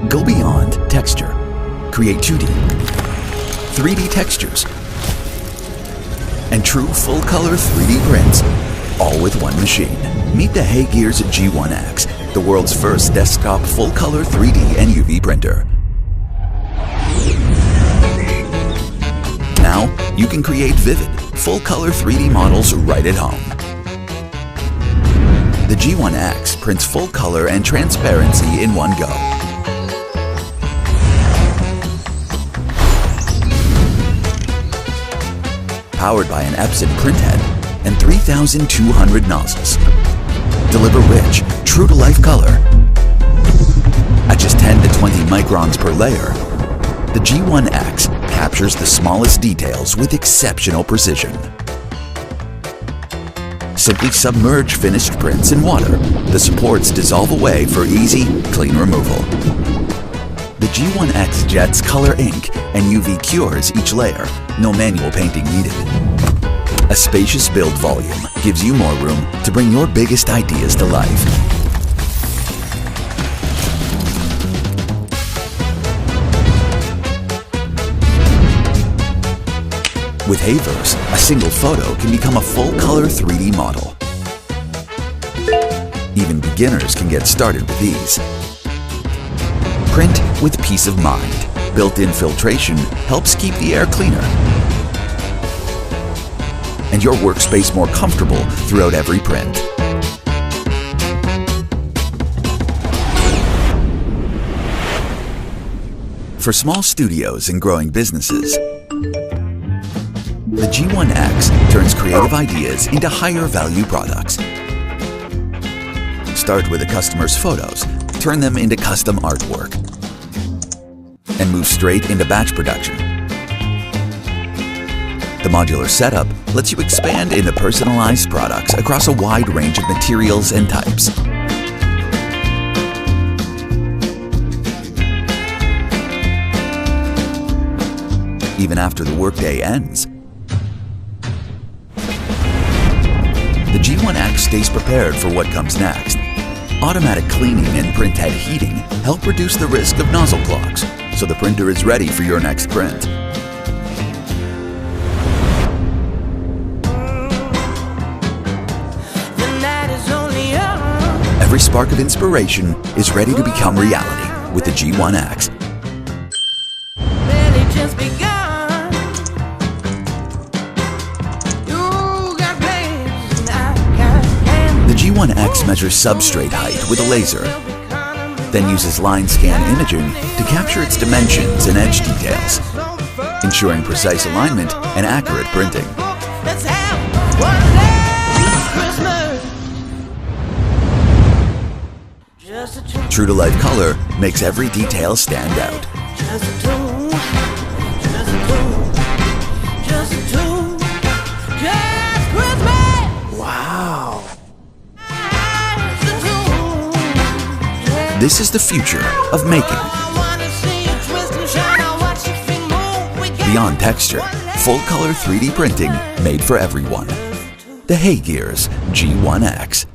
Go beyond texture. Create 2D, 3D textures, and true full-color 3D prints, all with one machine. Meet the HEYGEARS G1X, the world's first desktop full-color 3D and UV printer. Now, you can create vivid, full-color 3D models right at home. The G1X prints full color and transparency in one go. Powered by an Epson printhead and 3,200 nozzles. Deliver rich, true-to-life color. At just 10 to 20 microns per layer, the G1X captures the smallest details with exceptional precision. Simply submerge finished prints in water. The supports dissolve away for easy, clean removal. The G1X jets color ink and UV cures each layer. No manual painting needed. A spacious build volume gives you more room to bring your biggest ideas to life. With HEYGEARS, a single photo can become a full-color 3D model. Even beginners can get started with these. Print with peace of mind. Built-in filtration helps keep the air cleaner and your workspace more comfortable throughout every print. For small studios and growing businesses, the G1X turns creative ideas into higher value products. Start with a customer's photos, turn them into custom artwork, and move straight into batch production. The modular setup lets you expand into personalized products across a wide range of materials and types. Even after the workday ends, the G1X stays prepared for what comes next. Automatic cleaning and printhead heating help reduce the risk of nozzle clogs, so the printer is ready for your next print. Every spark of inspiration is ready to become reality with the G1X. The G1X measures substrate height with a laser, then uses line scan imaging to capture its dimensions and edge details, ensuring precise alignment and accurate printing. True-to-life color makes every detail stand out. Wow! This is the future of making. Beyond texture, full-color 3D printing made for everyone. The HEYGEARS G1X.